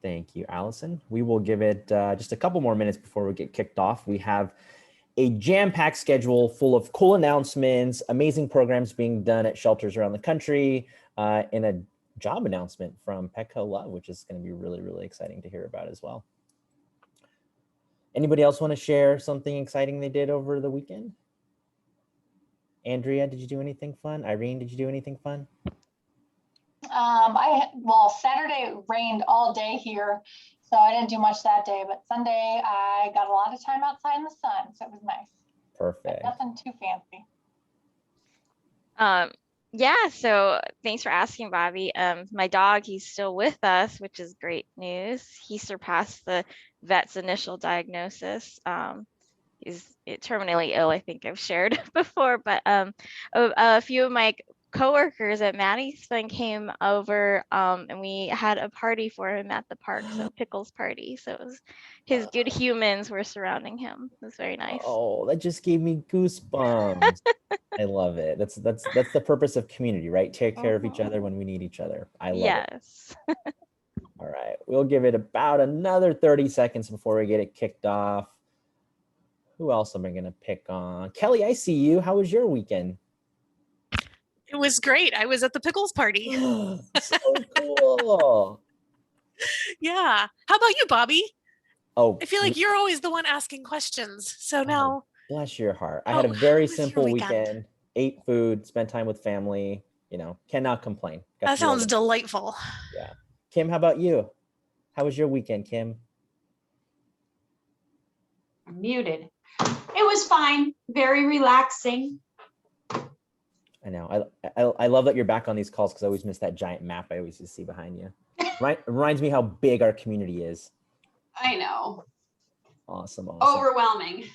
Thank you, Allison. We will give it just a couple more minutes before we get kicked off. We have a jam-packed schedule full of cool announcements, amazing programs being done at shelters around the country, and a job announcement from Petco Love, which is going to be really, really exciting to hear about as well. Anybody else want to share something exciting they did over the weekend? Andrea, did you do anything fun? Irene, did you do anything fun? Well, Saturday it rained all day here, so I didn't do much that day, but Sunday I got a lot of time outside in the sun, so it was nice. Perfect. But nothing too fancy. Yeah, so thanks for asking, Bobby. My dog, he's still with us, which is great news. He surpassed the vet's initial diagnosis. He's terminally ill, I think I've shared before, but a few of my coworkers at Maddie's Fun came over and we had a party for him at the park, so pickles party. So it was his good humans were surrounding him. It was very nice. Oh, that just gave me goosebumps. I love it. That's the purpose of community, right? Take care of each other when we need each other. I love it. Yes. All right, we'll give it about another 30 seconds before we get it kicked off. Who else am I gonna pick on? Kelly, I see you. How was your weekend? It was great. I was at the pickles party. So cool. Yeah. How about you, Bobby? Oh, I feel like you're always the one asking questions. So now. Bless your heart. I had a very simple weekend? weekend. Ate food, spent time with family. You know, cannot complain. That sounds delightful. Yeah. Kim, how about you? How was your weekend, Kim? I'm muted. It was fine. Very relaxing. I know. I love that you're back on these calls because I always miss that giant map I always just see behind you. Right? Reminds me how big our community is. I know. Awesome. Overwhelming.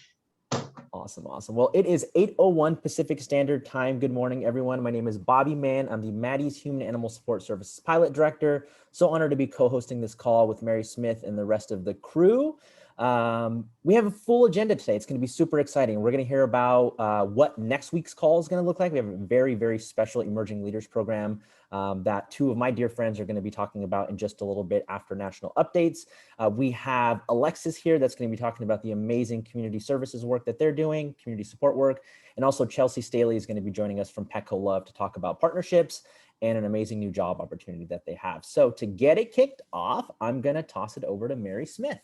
Awesome. Well, it is 8:01 Pacific Standard Time. Good morning, everyone. My name is Bobby Mann. I'm the Maddie's Human Animal Support Services Pilot Director. So honored to be co-hosting this call with Mary Smith and the rest of the crew. We have a full agenda today. It's going to be super exciting. We're going to hear about what next week's call is going to look like. We have a very, very special Emerging Leaders program that two of my dear friends are going to be talking about in just a little bit after national updates. We have Alexis here that's going to be talking about the amazing community services work that they're doing, community support work. And also Chelsea Staley is going to be joining us from Petco Love to talk about partnerships and an amazing new job opportunity that they have. So to get it kicked off, I'm going to toss it over to Mary Smith.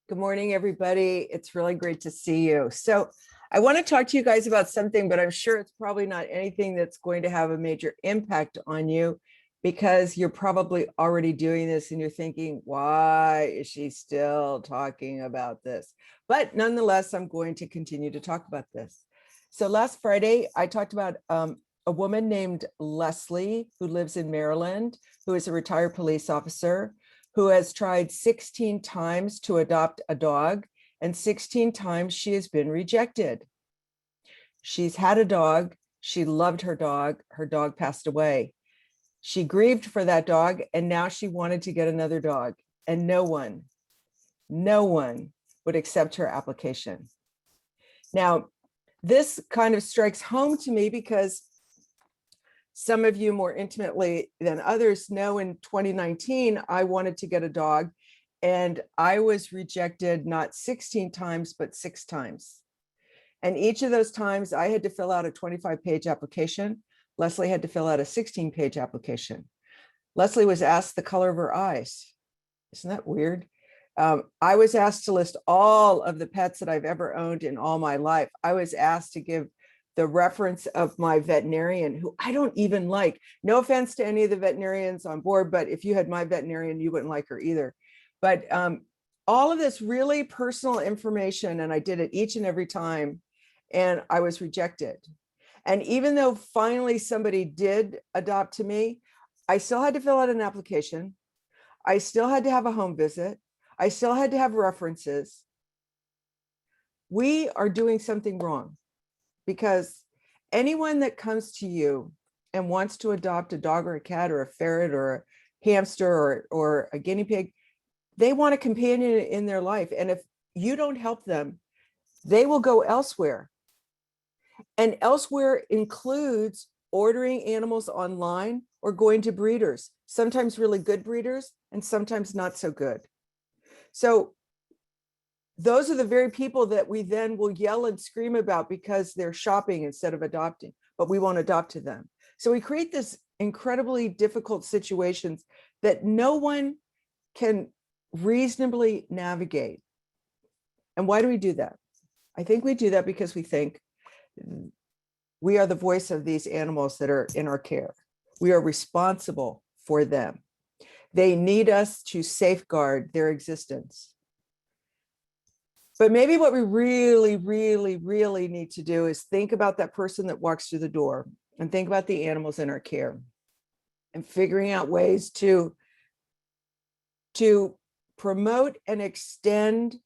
Good morning, everybody. It's really great to see you. So I want to talk to you guys about something, but I'm sure it's probably not anything that's going to have a major impact on you because you're probably already doing this and you're thinking, why is she still talking about this? But nonetheless, I'm going to continue to talk about this. So last Friday, I talked about a woman named Leslie who lives in Maryland, who is a retired police officer, who has tried 16 times to adopt a dog, and 16 times she has been rejected. She's had a dog. She loved her dog. Her dog passed away. She grieved for that dog, and now she wanted to get another dog, and no one would accept her application. Now, this kind of strikes home to me because some of you more intimately than others know in 2019, I wanted to get a dog and I was rejected not 16 times, but 6 times. And each of those times I had to fill out a 25-page application. Leslie had to fill out a 16-page application. Leslie was asked the color of her eyes. Isn't that weird? I was asked to list all of the pets that I've ever owned in all my life. I was asked to give the reference of my veterinarian, who I don't even like. No offense to any of the veterinarians on board, but if you had my veterinarian, you wouldn't like her either. But all of this really personal information, and I did it each and every time, and I was rejected. And even though finally somebody did adopt to me, I still had to fill out an application. I still had to have a home visit. I still had to have references. We are doing something wrong. Because anyone that comes to you and wants to adopt a dog or a cat or a ferret or a hamster or a guinea pig, they want a companion in their life. And if you don't help them, they will go elsewhere. And elsewhere includes ordering animals online or going to breeders, sometimes really good breeders and sometimes not so good. So those are the very people that we then will yell and scream about because they're shopping instead of adopting, but we won't adopt to them. So we create this incredibly difficult situations that no one can reasonably navigate. And why do we do that? I think we do that because we think we are the voice of these animals that are in our care. We are responsible for them. They need us to safeguard their existence. But maybe what we really, really, really need to do is think about that person that walks through the door and think about the animals in our care and figuring out ways to promote and extend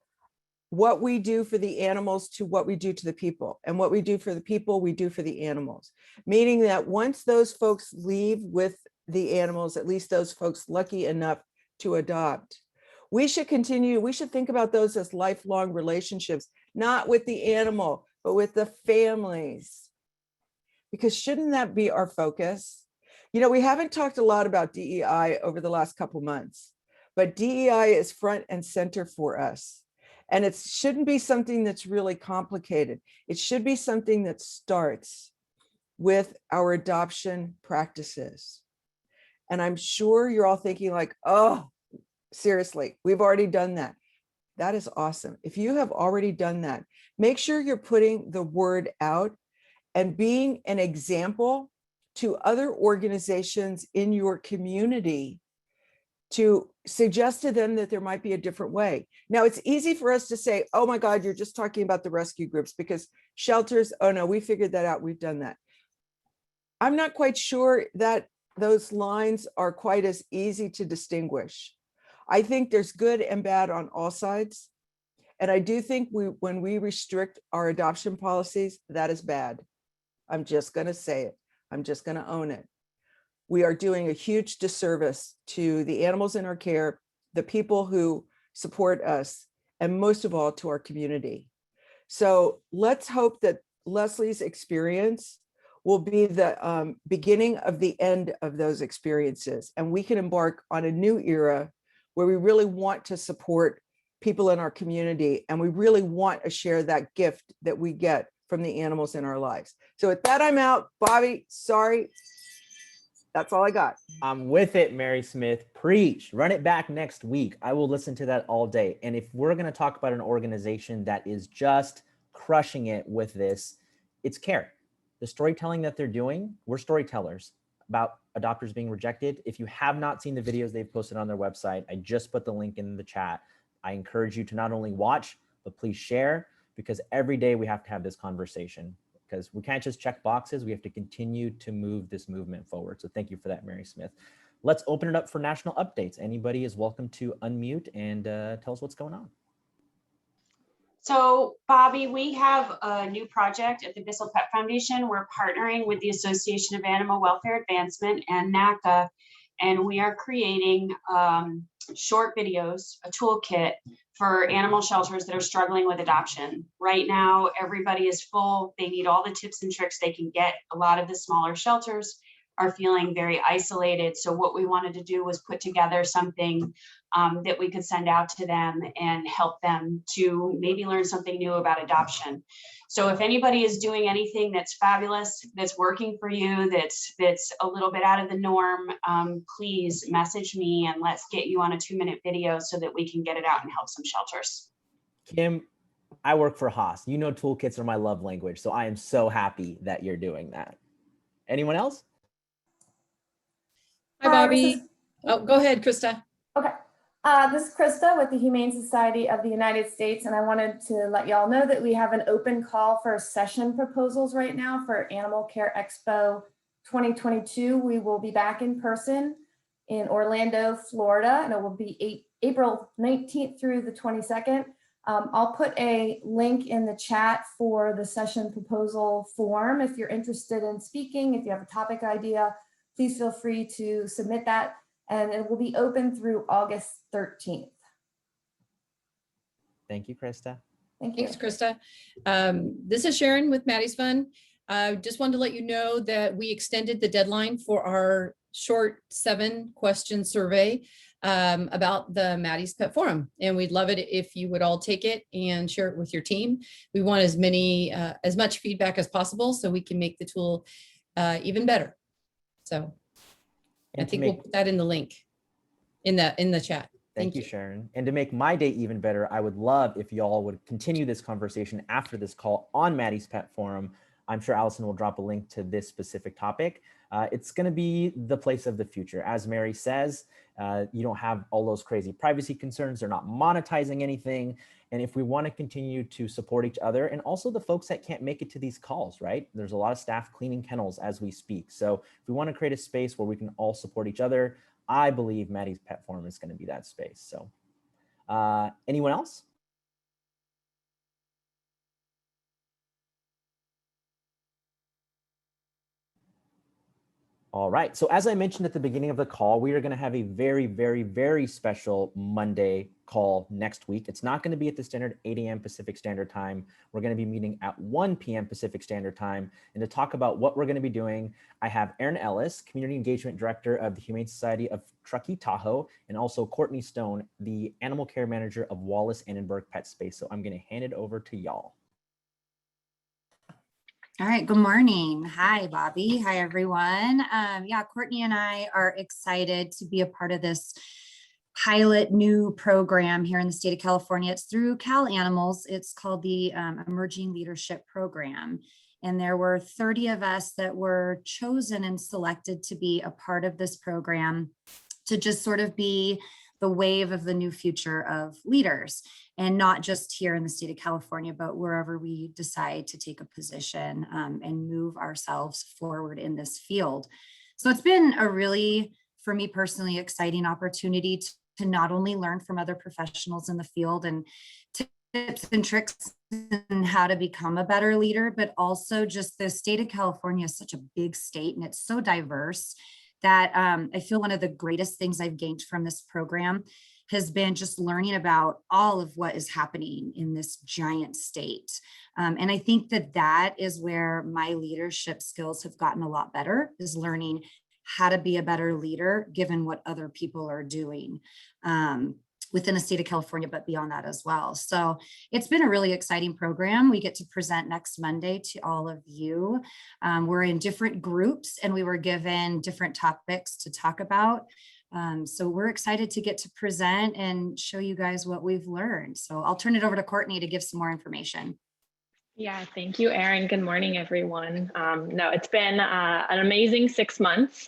what we do for the animals to what we do to the people, and what we do for the people, we do for the animals. Meaning that once those folks leave with the animals, at least those folks lucky enough to adopt, we should continue, we should think about those as lifelong relationships, not with the animal, but with the families. Because shouldn't that be our focus? You know, we haven't talked a lot about DEI over the last couple months, but DEI is front and center for us. And it shouldn't be something that's really complicated. It should be something that starts with our adoption practices. And I'm sure you're all thinking like, oh, seriously, we've already done that. That is awesome. If you have already done that, make sure you're putting the word out and being an example to other organizations in your community to suggest to them that there might be a different way. Now, it's easy for us to say, oh my God, you're just talking about the rescue groups, because shelters, oh no, we figured that out, we've done that. I'm not quite sure that those lines are quite as easy to distinguish. I think there's good and bad on all sides. And I do think when we restrict our adoption policies, that is bad. I'm just gonna say it. I'm just gonna own it. We are doing a huge disservice to the animals in our care, the people who support us, and most of all to our community. So let's hope that Leslie's experience will be the beginning of the end of those experiences. And we can embark on a new era where we really want to support people in our community. And we really want to share that gift that we get from the animals in our lives. So with that, I'm out. Bobby, sorry. That's all I got. I'm with it, Mary Smith. Preach. Run it back next week. I will listen to that all day. And if we're going to talk about an organization that is just crushing it with this, it's CARE. The storytelling that they're doing, we're storytellers about adopters being rejected. If you have not seen the videos they've posted on their website, I just put the link in the chat. I encourage you to not only watch, but please share, because every day we have to have this conversation. Because we can't just check boxes. We have to continue to move this movement forward. So thank you for that, Mary Smith. Let's open it up for national updates. Anybody is welcome to unmute and tell us what's going on. So Bobby, we have a new project at the Bissell Pet Foundation. We're partnering with the Association of Animal Welfare Advancement and NACA, and we are creating short videos, a toolkit for animal shelters that are struggling with adoption. Right now, everybody is full. They need all the tips and tricks they can get. A lot of the smaller shelters are feeling very isolated. So what we wanted to do was put together something that we could send out to them and help them to maybe learn something new about adoption. So if anybody is doing anything that's fabulous, that's working for you, that's a little bit out of the norm, please message me and let's get you on a 2-minute video so that we can get it out and help some shelters. Kim, I work for Haas. You know, toolkits are my love language. So I am so happy that you're doing that. Anyone else? Hi, Bobby. Oh, go ahead, Krista. Okay. This is Krista with the Humane Society of the United States, and I wanted to let y'all know that we have an open call for session proposals right now for Animal Care Expo 2022. We will be back in person in Orlando, Florida, and it will be April 19th through the 22nd. I'll put a link in the chat for the session proposal form. If you're interested in speaking, if you have a topic idea, please feel free to submit that, and it will be open through August 13th. Thank you, Krista. Thank you. Thanks, Krista. This is Sharon with Maddie's Fund. Just wanted to let you know that we extended the deadline for our short 7-question survey about the Maddie's Pet Forum. And we'd love it if you would all take it and share it with your team. We want as much feedback as possible so we can make the tool even better. So I think we'll put that in the link in the chat. Thank you, Sharon. And to make my day even better, I would love if y'all would continue this conversation after this call on Maddie's Pet Forum. I'm sure Allison will drop a link to this specific topic. It's going to be the place of the future. As Mary says, you don't have all those crazy privacy concerns. They're not monetizing anything. And if we want to continue to support each other and also the folks that can't make it to these calls, right? There's a lot of staff cleaning kennels as we speak. So if we want to create a space where we can all support each other, I believe Maddie's Pet Forum is going to be that space. So anyone else? All right. So as I mentioned at the beginning of the call, we are going to have a very, very, very special Monday call next week. It's not going to be at the standard 8 a.m. Pacific Standard Time. We're going to be meeting at 1 p.m. Pacific Standard Time. And to talk about what we're going to be doing, I have Erin Ellis, Community Engagement Director of the Humane Society of Truckee, Tahoe, and also Courtney Stone, the Animal Care Manager of Wallace Annenberg Pet Space. So I'm going to hand it over to y'all. All right, good morning. Hi, Bobby. Hi, everyone. Yeah, Courtney and I are excited to be a part of this pilot new program here in the state of California. It's through Cal Animals. It's called the Emerging Leadership Program. And there were 30 of us that were chosen and selected to be a part of this program to just sort of be the wave of the new future of leaders, and not just here in the state of California, but wherever we decide to take a position and move ourselves forward in this field. So it's been a really, for me personally, exciting opportunity to not only learn from other professionals in the field and tips and tricks and how to become a better leader, but also just the state of California is such a big state and it's so diverse that I feel one of the greatest things I've gained from this program has been just learning about all of what is happening in this giant state. And I think that that is where my leadership skills have gotten a lot better, is learning how to be a better leader given what other people are doing within the state of California, but beyond that as well. So it's been a really exciting program. We get to present next Monday to all of you. We're in different groups and we were given different topics to talk about. So we're excited to get to present and show you guys what we've learned. So I'll turn it over to Courtney to give some more information. Yeah, thank you, Erin. Good morning, everyone. No, it's been an amazing 6 months.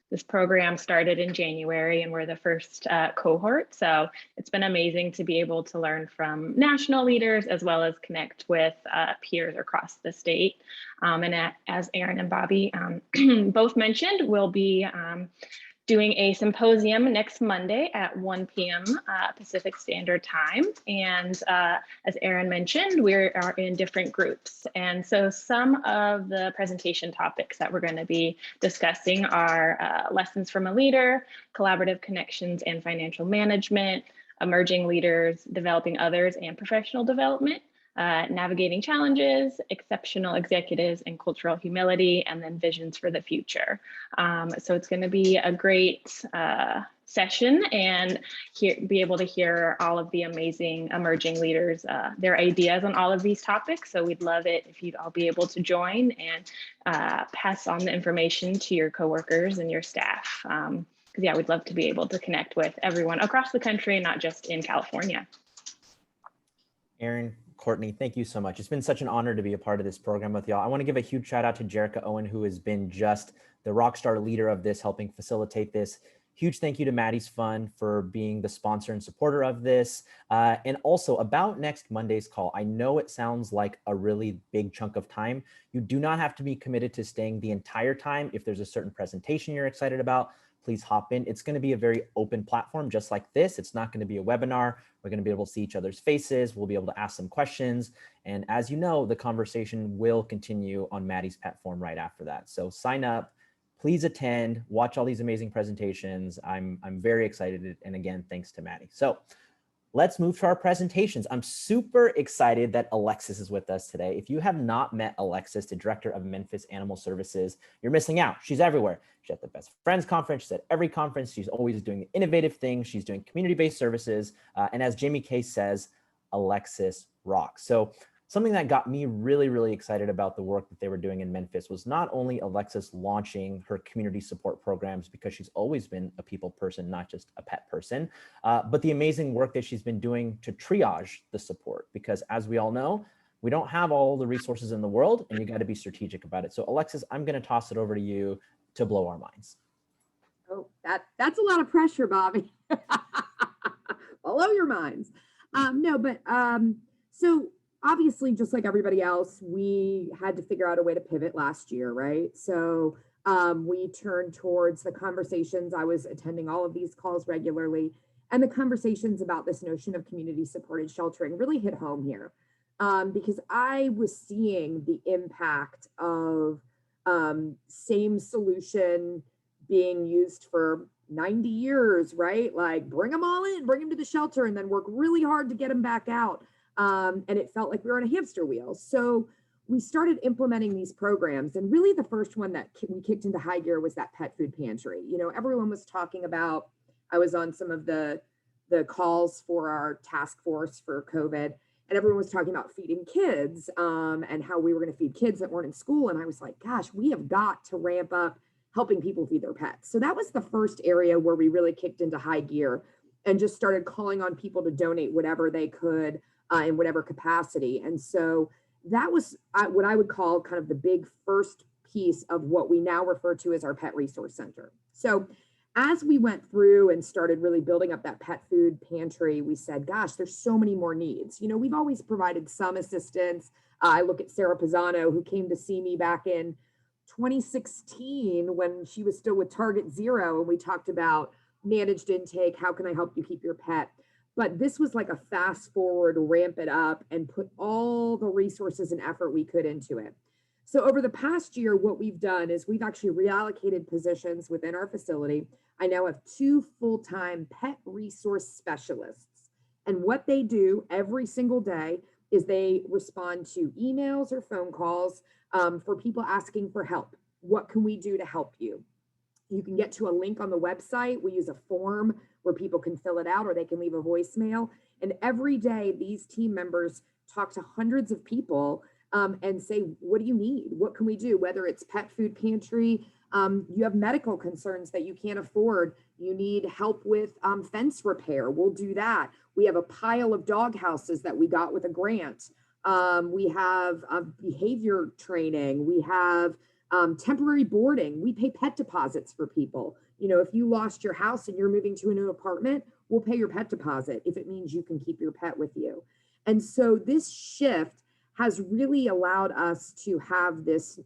This program started in January and we're the first cohort. So it's been amazing to be able to learn from national leaders as well as connect with peers across the state. And as Erin and Bobby both mentioned, we'll be doing a symposium next Monday at 1 p.m. Pacific Standard Time. And as Erin mentioned, we are in different groups. And so some of the presentation topics that we're going to be discussing are lessons from a leader, collaborative connections and financial management, emerging leaders, developing others and professional development, navigating challenges, exceptional executives and cultural humility, and then visions for the future. So it's going to be a great session and be able to hear all of the amazing emerging leaders, their ideas on all of these topics. So we'd love it if you'd all be able to join and pass on the information to your coworkers and your staff. Because yeah, we'd love to be able to connect with everyone across the country, not just in California. Erin, Courtney, thank you so much. It's been such an honor to be a part of this program with y'all. I want to give a huge shout out to Jerica Owen, who has been just the rock star leader of this, helping facilitate this. Huge thank you to Maddie's Fund for being the sponsor and supporter of this. And also about next Monday's call, I know it sounds like a really big chunk of time. You do not have to be committed to staying the entire time. If there's a certain presentation you're excited about, please hop in. It's going to be a very open platform, just like this. It's not going to be a webinar. We're going to be able to see each other's faces. We'll be able to ask some questions. And as you know, the conversation will continue on Maddie's Pet Forum right after that. So sign up, please attend, watch all these amazing presentations. I'm very excited. And again, thanks to Maddie. So let's move to our presentations. I'm super excited that Alexis is with us today. If you have not met Alexis, the director of Memphis Animal Services, you're missing out. She's everywhere. She's at the Best Friends Conference. She's at every conference. She's always doing the innovative things. She's doing community-based services. And as Jamie Kay says, Alexis rocks. So something that got me really, really excited about the work that they were doing in Memphis was not only Alexis launching her community support programs, because she's always been a people person, not just a pet person, but the amazing work that she's been doing to triage the support. Because as we all know, we don't have all the resources in the world, and you got to be strategic about it. So Alexis, I'm going to toss it over to you to blow our minds. Oh, that's a lot of pressure, Bobby. Blow your minds. So obviously, just like everybody else, we had to figure out a way to pivot last year, right? So we turned towards the conversations. I was attending all of these calls regularly, and the conversations about this notion of community supported sheltering really hit home here, because I was seeing the impact of same solution being used for 90 years, right? Like bring them all in, bring them to the shelter, and then work really hard to get them back out. And it felt like we were on a hamster wheel. So we started implementing these programs. And really the first one that we kicked into high gear was that pet food pantry. You know, everyone was talking about, I was on some of the calls for our task force for COVID, and everyone was talking about feeding kids and how we were going to feed kids that weren't in school. And I was like, gosh, we have got to ramp up helping people feed their pets. So that was the first area where we really kicked into high gear and just started calling on people to donate whatever they could in whatever capacity. And so that was what I would call kind of the big first piece of what we now refer to as our Pet Resource Center. So as we went through and started really building up that pet food pantry, we said, gosh, there's so many more needs. You know, we've always provided some assistance. I look at Sarah Pisano, who came to see me back in 2016 when she was still with Target Zero, and we talked about managed intake. How can I help you keep your pet? But this was like a fast forward, ramp it up, and put all the resources and effort we could into it. So over the past year, what we've done is we've actually reallocated positions within our facility. I now have 2 full-time pet resource specialists. And what they do every single day is they respond to emails or phone calls for people asking for help. What can we do to help you? You can get to a link on the website. We use a form where people can fill it out, or they can leave a voicemail. And every day, these team members talk to hundreds of people and say, what do you need? What can we do? Whether it's pet food pantry, you have medical concerns that you can't afford. You need help with fence repair. We'll do that. We have a pile of dog houses that we got with a grant. We have behavior training. We have temporary boarding. We pay pet deposits for people. You know, if you lost your house and you're moving to a new apartment, we'll pay your pet deposit if it means you can keep your pet with you. And so this shift has really allowed us to have this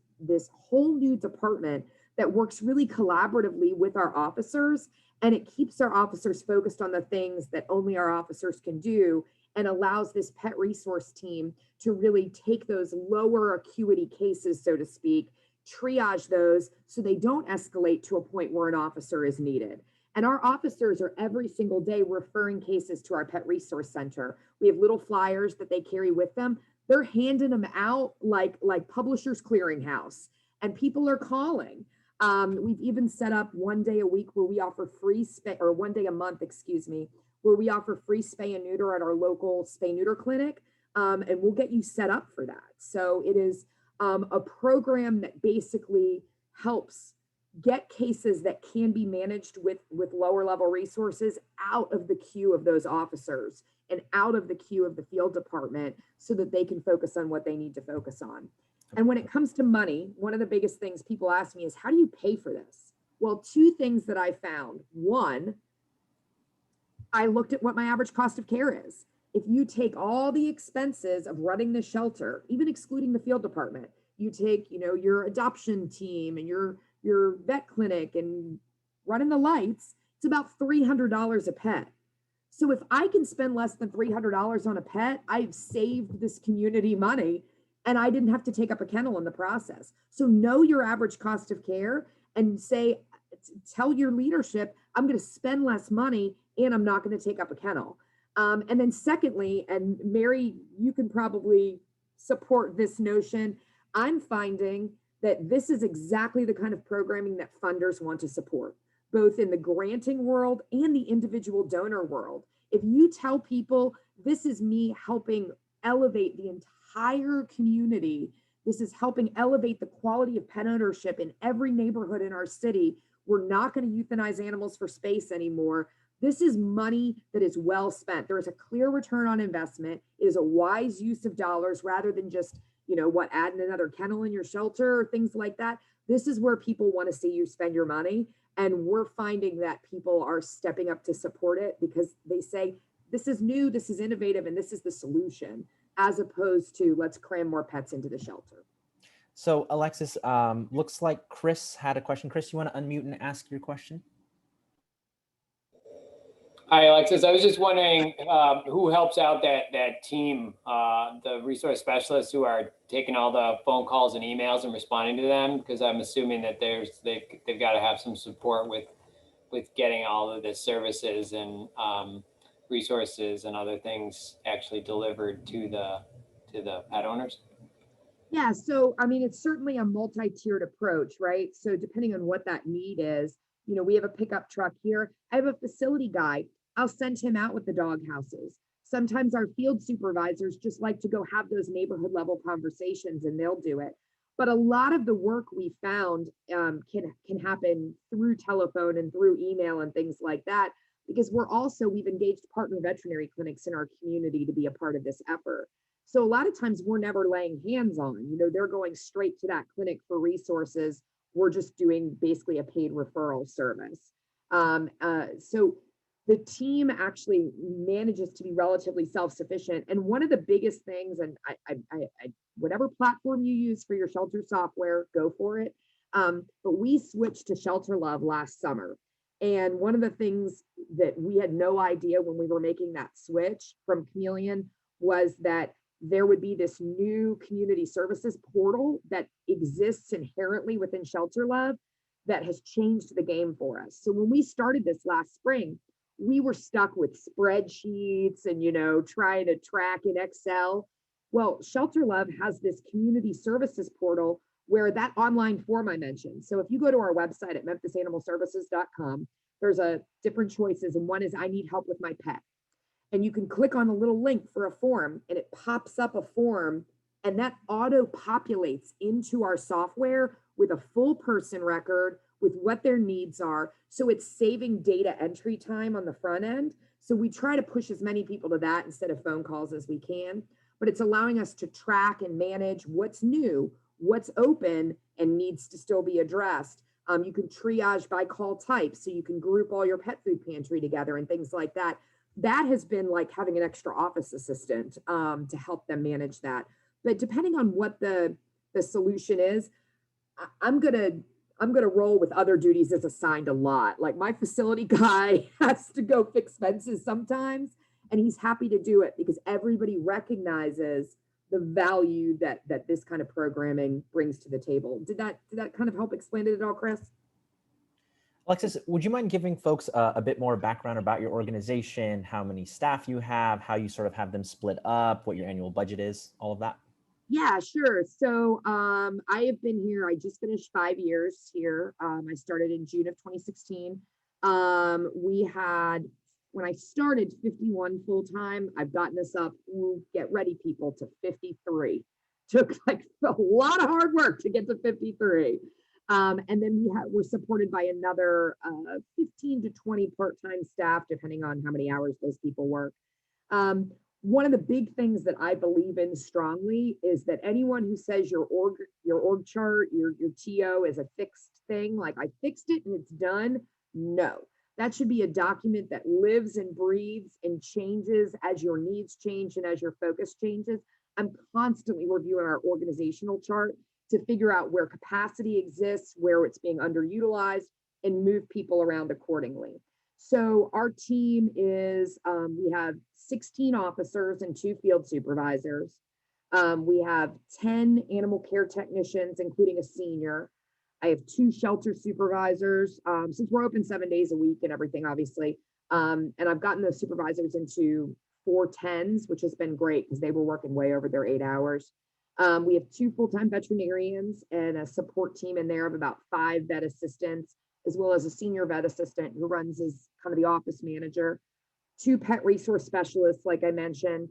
whole new department that works really collaboratively with our officers, and it keeps our officers focused on the things that only our officers can do, and allows this pet resource team to really take those lower acuity cases, so to speak, triage those so they don't escalate to a point where an officer is needed. And our officers are every single day referring cases to our Pet Resource Center. We have little flyers that they carry with them. They're handing them out like Publishers Clearinghouse, and people are calling. We've even set up one day a week where we offer free or one day a month, excuse me, where we offer free spay and neuter at our local spay neuter clinic, and we'll get you set up for that. So it is a program that basically helps get cases that can be managed with lower level resources out of the queue of those officers and out of the queue of the field department so that they can focus on what they need to focus on. And when it comes to money, one of the biggest things people ask me is, how do you pay for this? Well, 2 things that I found. One, I looked at what my average cost of care is. If you take all the expenses of running the shelter, even excluding the field department, you take, you know, your adoption team and your vet clinic and running the lights, it's about $300 a pet. So if I can spend less than $300 on a pet, I've saved this community money, and I didn't have to take up a kennel in the process. So know your average cost of care and tell your leadership, I'm going to spend less money and I'm not going to take up a kennel. And then secondly, and Mary, you can probably support this notion, I'm finding that this is exactly the kind of programming that funders want to support, both in the granting world and the individual donor world. If you tell people, this is me helping elevate the entire community, this is helping elevate the quality of pet ownership in every neighborhood in our city, we're not going to euthanize animals for space anymore. This is money that is well spent. There is a clear return on investment. It is a wise use of dollars rather than just, adding another kennel in your shelter or things like that. This is where people want to see you spend your money. And we're finding that people are stepping up to support it because they say, this is new, this is innovative, and this is the solution, as opposed to let's cram more pets into the shelter. So Alexis, looks like Chris had a question. Chris, you want to unmute and ask your question? Hi, Alexis. I was just wondering who helps out that team, the resource specialists who are taking all the phone calls and emails and responding to them, because I'm assuming that they've got to have some support with getting all of the services and resources and other things actually delivered to the pet owners. Yeah, so I mean, it's certainly a multi-tiered approach, right? So depending on what that need is, we have a pickup truck here. I have a facility guy. I'll send him out with the dog houses. Sometimes our field supervisors just like to go have those neighborhood level conversations and they'll do it. But a lot of the work we found can happen through telephone and through email and things like that, because we've engaged partner veterinary clinics in our community to be a part of this effort. So a lot of times we're never laying hands on, they're going straight to that clinic for resources. We're just doing basically a paid referral service. So the team actually manages to be relatively self-sufficient. And one of the biggest things, and whatever platform you use for your shelter software, go for it. But we switched to Shelter Love last summer. And one of the things that we had no idea when we were making that switch from Chameleon was that there would be this new community services portal that exists inherently within Shelter Love that has changed the game for us. So when we started this last spring, we were stuck with spreadsheets and, trying to track in Excel. Well, Shelter Love has this community services portal where that online form I mentioned. So if you go to our website at memphisanimalservices.com, there's a different choices. And one is I need help with my pet. And you can click on a little link for a form and it pops up a form and that auto populates into our software with a full person record with what their needs are. So it's saving data entry time on the front end. So we try to push as many people to that instead of phone calls as we can, but it's allowing us to track and manage what's new, what's open and needs to still be addressed. You can triage by call type. So you can group all your pet food pantry together and things like that. That has been like having an extra office assistant to help them manage that. But depending on what the solution is, I'm gonna roll with other duties as assigned a lot. Like my facility guy has to go fix fences sometimes, and he's happy to do it because everybody recognizes the value that this kind of programming brings to the table. Did that kind of help explain it at all, Chris? Alexis, would you mind giving folks a bit more background about your organization, how many staff you have, how you sort of have them split up, what your annual budget is, all of that? Yeah, sure. So I have been here, I just finished 5 years here. I started in June of 2016. We had, when I started, 51 full-time. I've gotten us up, get ready people, to 53. Took like a lot of hard work to get to 53. And then we're supported by another 15 to 20 part-time staff, depending on how many hours those people work. One of the big things that I believe in strongly is that anyone who says your org chart, your TO is a fixed thing, like I fixed it and it's done. No, that should be a document that lives and breathes and changes as your needs change and as your focus changes. I'm constantly reviewing our organizational chart to figure out where capacity exists, where it's being underutilized, and move people around accordingly. So our team is, we have 16 officers and 2 field supervisors. We have 10 animal care technicians, including a senior. I have 2 shelter supervisors. Since we're open 7 days a week and everything, obviously, And I've gotten those supervisors into 410s, which has been great because they were working way over their 8 hours. We have 2 full-time veterinarians and a support team in there of about 5 vet assistants, as well as a senior vet assistant who runs as kind of the office manager, 2 pet resource specialists, like I mentioned.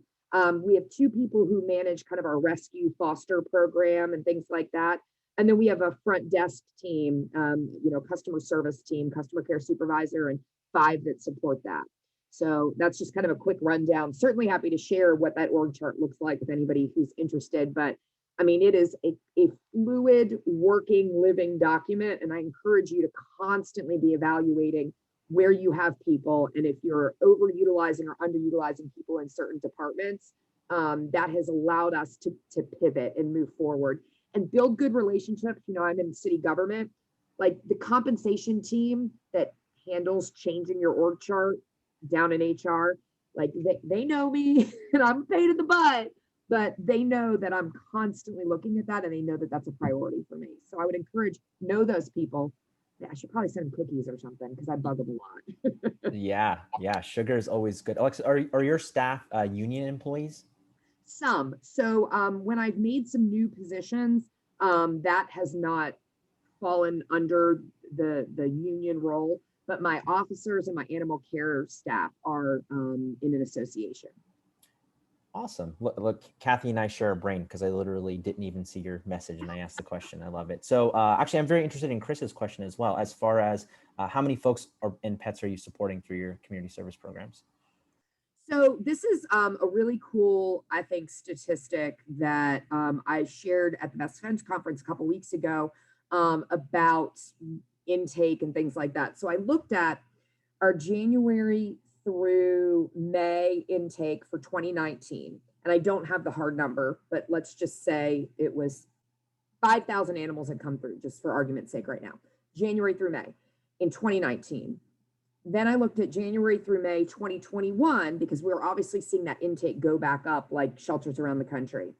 We have 2 people who manage kind of our rescue foster program and things like that. And then we have a front desk team, customer service team, customer care supervisor, and 5 that support that. So that's just kind of a quick rundown. Certainly happy to share what that org chart looks like with anybody who's interested. But I mean, it is a fluid, working, living document. And I encourage you to constantly be evaluating where you have people. And if you're overutilizing or underutilizing people in certain departments, that has allowed us to pivot and move forward and build good relationships. I'm in city government, like the compensation team that handles changing your org chart down in HR, like they know me and I'm a pain in the butt, but they know that I'm constantly looking at that and they know that that's a priority for me. So I would encourage, know those people. Yeah, I should probably send them cookies or something because I bug them a lot. Yeah. Sugar is always good. Alexa, are your staff union employees? Some. So when I've made some new positions, that has not fallen under the union role, but my officers and my animal care staff are in an association. Awesome. Look, Kathy and I share a brain because I literally didn't even see your message and I asked the question. I love it. So actually, I'm very interested in Chris's question as well, as far as how many folks and pets are you supporting through your community service programs? So this is a really cool, I think, statistic that I shared at the Best Friends Conference a couple weeks ago about intake and things like that. So I looked at our January through May intake for 2019, and I don't have the hard number, but let's just say it was 5,000 animals had come through, just for argument's sake right now, January through May in 2019. Then I looked at January through May 2021, because we were obviously seeing that intake go back up like shelters around the country.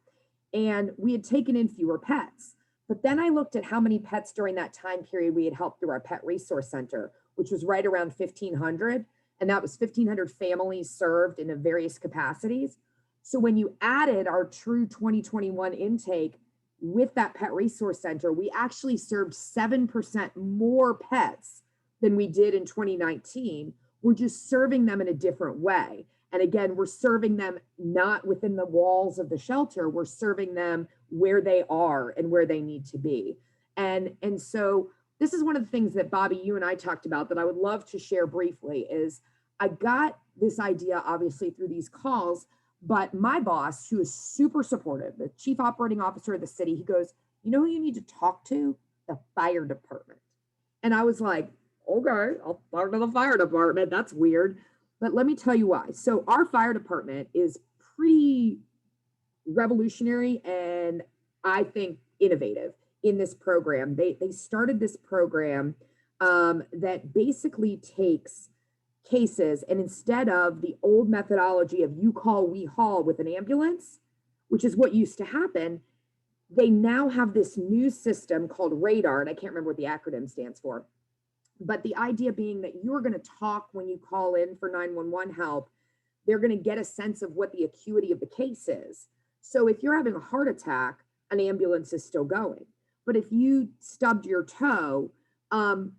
And we had taken in fewer pets. But then I looked at how many pets during that time period we had helped through our Pet Resource Center, which was right around 1,500. And that was 1,500 families served in various capacities. So when you added our true 2021 intake with that Pet Resource Center, we actually served 7% more pets than we did in 2019. We're just serving them in a different way. And again, we're serving them not within the walls of the shelter, we're serving them where they are and where they need to be. And so this is one of the things that Bobby, you and I talked about that I would love to share briefly is I got this idea obviously through these calls, but my boss, who is super supportive, the chief operating officer of the city, he goes, you know who you need to talk to? The fire department. And I was like, okay, I'll talk to the fire department. That's weird. But let me tell you why. So our fire department is pretty revolutionary and I think innovative in this program. They started this program that basically takes cases, and instead of the old methodology of you call, we haul with an ambulance, which is what used to happen, they now have this new system called radar, and I can't remember what the acronym stands for. But the idea being that you're going to talk when you call in for 911 help, they're going to get a sense of what the acuity of the case is. So if you're having a heart attack, an ambulance is still going. But if you stubbed your toe, an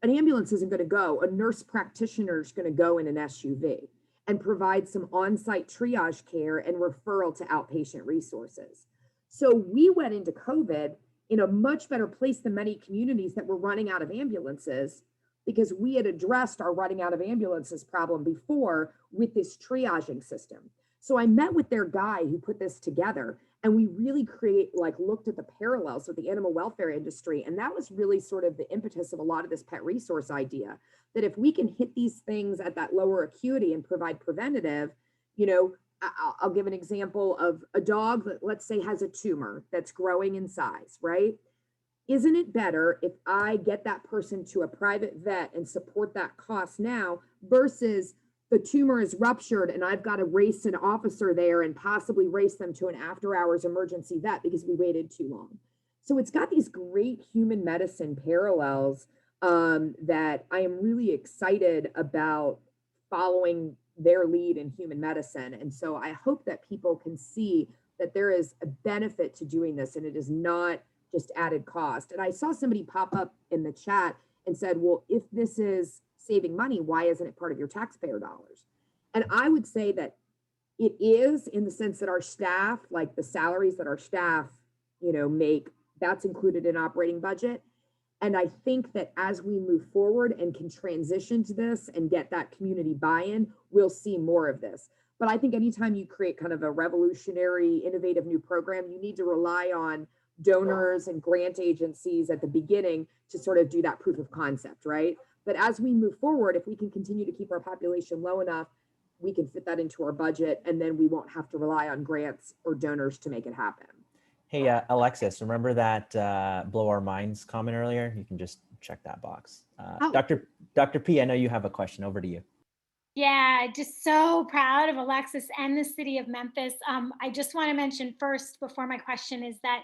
ambulance isn't going to go. A nurse practitioner is going to go in an SUV and provide some on-site triage care and referral to outpatient resources. So we went into COVID in a much better place than many communities that were running out of ambulances, because we had addressed our running out of ambulances problem before with this triaging system. So I met with their guy who put this together, and we really looked at the parallels with the animal welfare industry. And that was really sort of the impetus of a lot of this pet resource idea, that if we can hit these things at that lower acuity and provide preventative, I'll give an example of a dog that, let's say, has a tumor that's growing in size, right? Isn't it better if I get that person to a private vet and support that cost now versus the tumor is ruptured and I've got to race an officer there and possibly race them to an after hours emergency vet because we waited too long? So it's got these great human medicine parallels that I am really excited about following their lead in human medicine. And so I hope that people can see that there is a benefit to doing this and it is not just added cost. And I saw somebody pop up in the chat and said, well, if this is saving money, why isn't it part of your taxpayer dollars? And I would say that it is, in the sense that our staff, like the salaries that our staff, make, that's included in operating budget. And I think that as we move forward and can transition to this and get that community buy-in, we'll see more of this. But I think anytime you create kind of a revolutionary, innovative new program, you need to rely on donors and grant agencies at the beginning to sort of do that proof of concept, right? But as we move forward, if we can continue to keep our population low enough, we can fit that into our budget, and then we won't have to rely on grants or donors to make it happen. Hey, Alexis, remember that blow our minds comment earlier? You can just check that box. Dr. P, I know you have a question. Over to you. Yeah, just so proud of Alexis and the city of Memphis. I just want to mention first, before my question, is that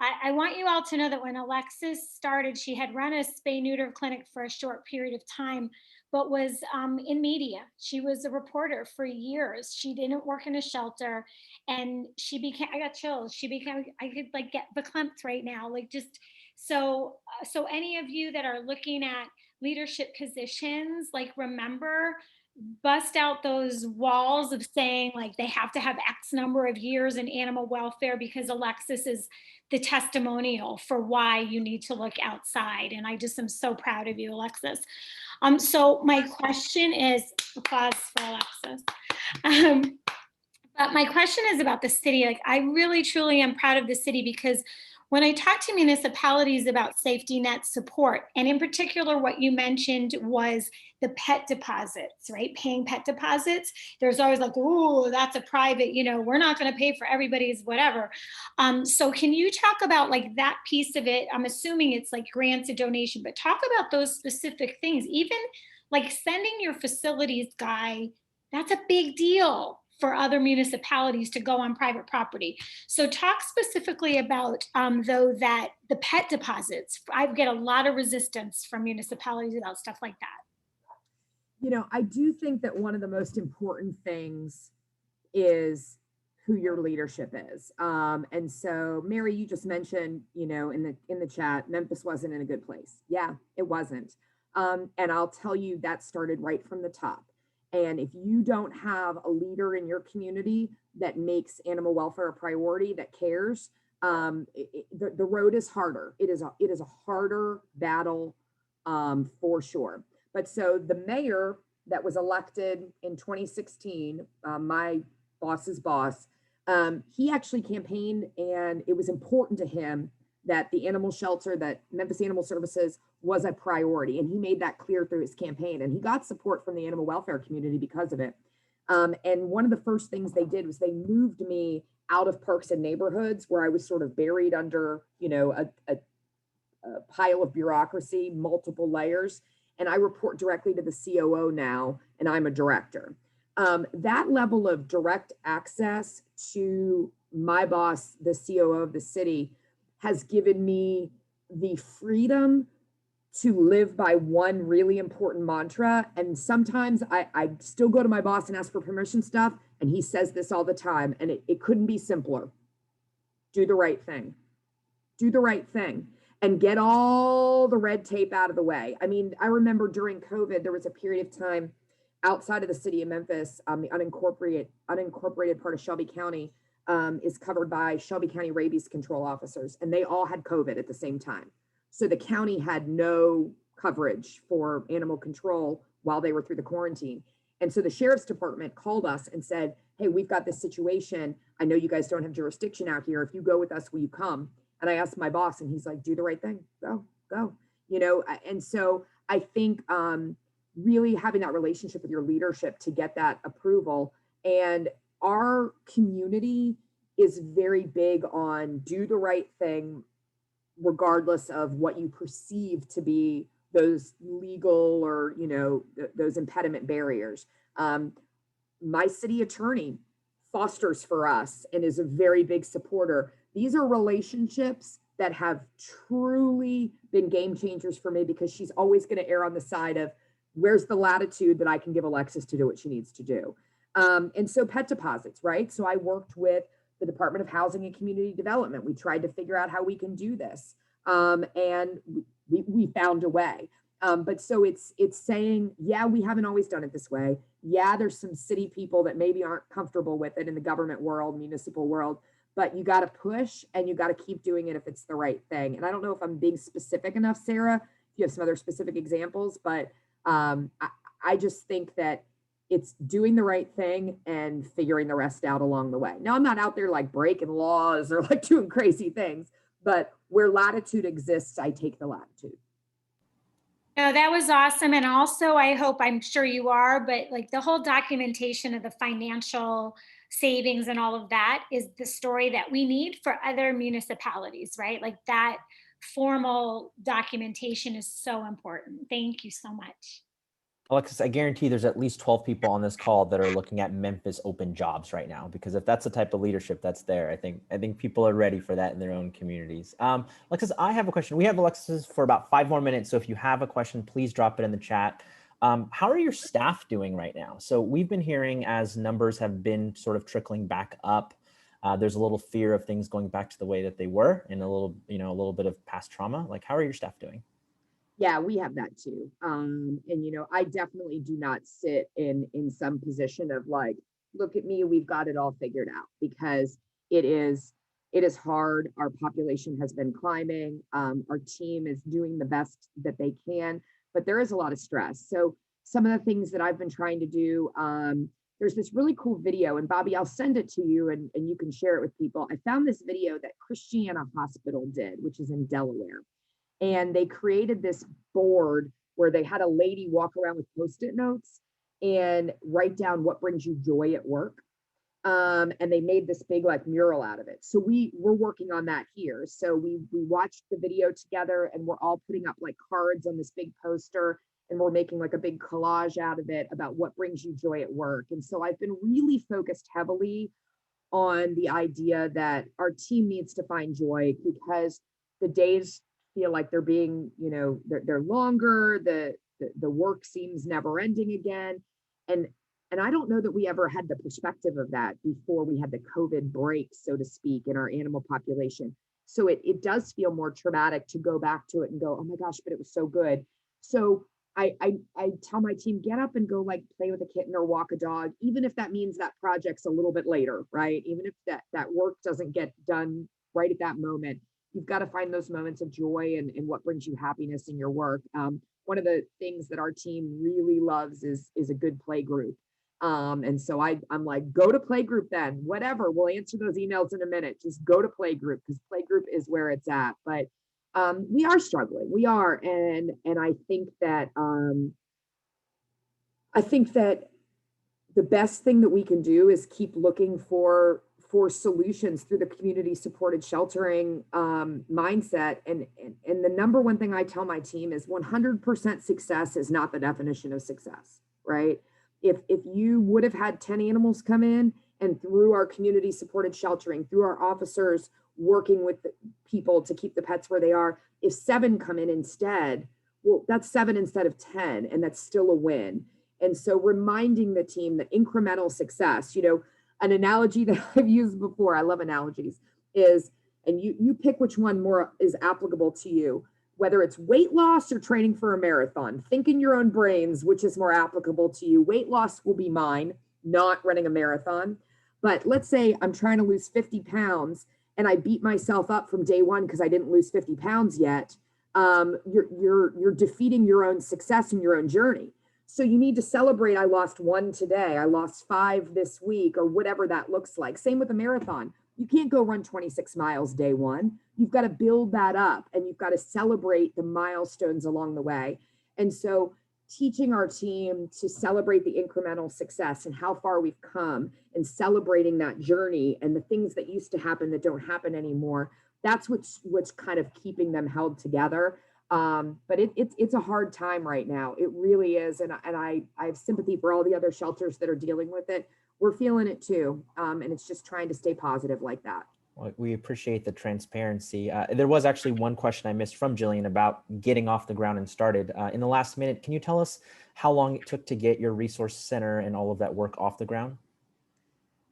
I want you all to know that when Alexis started, she had run a spay-neuter clinic for a short period of time, but was in media. She was a reporter for years. She didn't work in a shelter, and she became, I got chills. She became, I could like get verklempt right now. Like just, so any of you that are looking at leadership positions, like remember, bust out those walls of saying like they have to have X number of years in animal welfare, because Alexis is the testimonial for why you need to look outside. And I just am so proud of you, Alexis. So my question is, applause for Alexis. But my question is about the city. Like I really, truly am proud of the city, because when I talk to municipalities about safety net support, and in particular, what you mentioned was the pet deposits, right? Paying pet deposits. There's always like, oh, that's a private, we're not going to pay for everybody's whatever. So can you talk about like that piece of it? I'm assuming it's like grants and donation, but talk about those specific things. Even like sending your facilities guy, that's a big deal for other municipalities to go on private property. So talk specifically about though that the pet deposits, I get a lot of resistance from municipalities about stuff like that. I do think that one of the most important things is who your leadership is. And so Mary, you just mentioned, in the chat, Memphis wasn't in a good place. Yeah, it wasn't. And I'll tell you that started right from the top. And if you don't have a leader in your community that makes animal welfare a priority, that cares, the road is harder. It is a harder battle for sure. But so the mayor that was elected in 2016, my boss's boss, he actually campaigned, and it was important to him that the animal shelter, that Memphis Animal Services was a priority. And he made that clear through his campaign, and he got support from the animal welfare community because of it. And one of the first things they did was they moved me out of parks and neighborhoods where I was sort of buried under, a pile of bureaucracy, multiple layers. And I report directly to the COO now, and I'm a director. That level of direct access to my boss, the COO of the city, has given me the freedom to live by one really important mantra. And sometimes I still go to my boss and ask for permission stuff, and he says this all the time, and it couldn't be simpler. Do the right thing. Do the right thing. And get all the red tape out of the way. I mean, I remember during COVID, there was a period of time outside of the city of Memphis, the unincorporated part of Shelby County is covered by Shelby County rabies control officers, and they all had COVID at the same time. So the county had no coverage for animal control while they were through the quarantine. And so the sheriff's department called us and said, hey, we've got this situation. I know you guys don't have jurisdiction out here. If you go with us, will you come? And I asked my boss, and he's like, do the right thing. Go. And so I think really having that relationship with your leadership to get that approval. And our community is very big on do the right thing, regardless of what you perceive to be those legal or, those impediment barriers. My city attorney fosters for us and is a very big supporter. These are relationships that have truly been game changers for me, because she's always going to err on the side of where's the latitude that I can give Alexis to do what she needs to do? And so pet deposits, right? So I worked with the Department of Housing and Community Development. We tried to figure out how we can do this. And we found a way. But so it's saying, yeah, we haven't always done it this way. Yeah, there's some city people that maybe aren't comfortable with it in the government world, municipal world, but you got to push and you got to keep doing it if it's the right thing. And I don't know if I'm being specific enough, Sarah, if you have some other specific examples, but I just think that it's doing the right thing and figuring the rest out along the way. Now, I'm not out there like breaking laws or like doing crazy things, but where latitude exists, I take the latitude. No, that was awesome. And also, I hope, I'm sure you are, but like the whole documentation of the financial savings and all of that is the story that we need for other municipalities, right? Like that formal documentation is so important. Thank you so much. Alexis, I guarantee there's at least 12 people on this call that are looking at Memphis open jobs right now, because if that's the type of leadership that's there, I think people are ready for that in their own communities. Alexis, I have a question. We have Alexis for about 5 more minutes. So if you have a question, please drop it in the chat. How are your staff doing right now? So we've been hearing as numbers have been sort of trickling back up, there's a little fear of things going back to the way that they were and a little bit of past trauma. Like, how are your staff doing? Yeah, we have that too. And, I definitely do not sit in some position of like, look at me, we've got it all figured out, because it is hard. Our population has been climbing. Our team is doing the best that they can, but there is a lot of stress. So some of the things that I've been trying to do, there's this really cool video, and Bobby, I'll send it to you and you can share it with people. I found this video that Christiana Hospital did, which is in Delaware. And they created this board where they had a lady walk around with Post-it notes and write down what brings you joy at work. And they made this big like mural out of it. So we're working on that here. So we watched the video together and we're all putting up like cards on this big poster, and we're making like a big collage out of it about what brings you joy at work. And so I've been really focused heavily on the idea that our team needs to find joy, because the days feel like they're being, they're longer, the work seems never ending again. And I don't know that we ever had the perspective of that before we had the COVID break, so to speak, in our animal population. So it does feel more traumatic to go back to it and go, oh my gosh, but it was so good. So I tell my team, get up and go like play with a kitten or walk a dog, even if that means that project's a little bit later, right? Even if that work doesn't get done right at that moment. You've got to find those moments of joy and what brings you happiness in your work. One of the things that our team really loves is a good play group. And so I'm like, go to play group then, whatever. We'll answer those emails in a minute. Just go to play group, because play group is where it's at. But we are struggling. We are. And I think that the best thing that we can do is keep looking for solutions through the community supported sheltering mindset. And the number one thing I tell my team is 100% success is not the definition of success, right? If you would have had 10 animals come in, and through our community supported sheltering, through our officers working with the people to keep the pets where they are, if 7 come in instead, well, that's 7 instead of 10, and that's still a win. And so reminding the team that incremental success, an analogy that I've used before, I love analogies, is, and you pick which one more is applicable to you, whether it's weight loss or training for a marathon. Think in your own brains, which is more applicable to you. Weight loss will be mine, not running a marathon. But let's say I'm trying to lose 50 pounds and I beat myself up from day one because I didn't lose 50 pounds yet. You're defeating your own success in your own journey. So you need to celebrate, I lost 1 today, I lost 5 this week, or whatever that looks like. Same with a marathon. You can't go run 26 miles day one. You've got to build that up, and you've got to celebrate the milestones along the way. And so teaching our team to celebrate the incremental success and how far we've come, and celebrating that journey and the things that used to happen that don't happen anymore, that's what's kind of keeping them held together. But it's a hard time right now. It really is. And I have sympathy for all the other shelters that are dealing with it. We're feeling it too. And it's just trying to stay positive like that. Well, we appreciate the transparency. There was actually one question I missed from Jillian about getting off the ground and started. In the last minute, can you tell us how long it took to get your resource center and all of that work off the ground?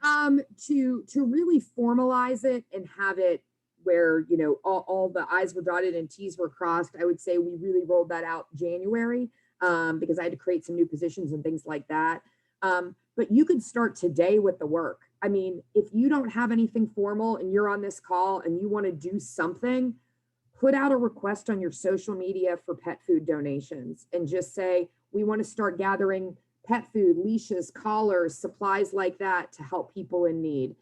To really formalize it and have it where, you know, all the I's were dotted and T's were crossed, I would say we really rolled that out January, because I had to create some new positions and things like that. But you could start today with the work. I mean, if you don't have anything formal and you're on this call and you want to do something, put out a request on your social media for pet food donations and just say, we want to start gathering pet food, leashes, collars, supplies like that to help people in need.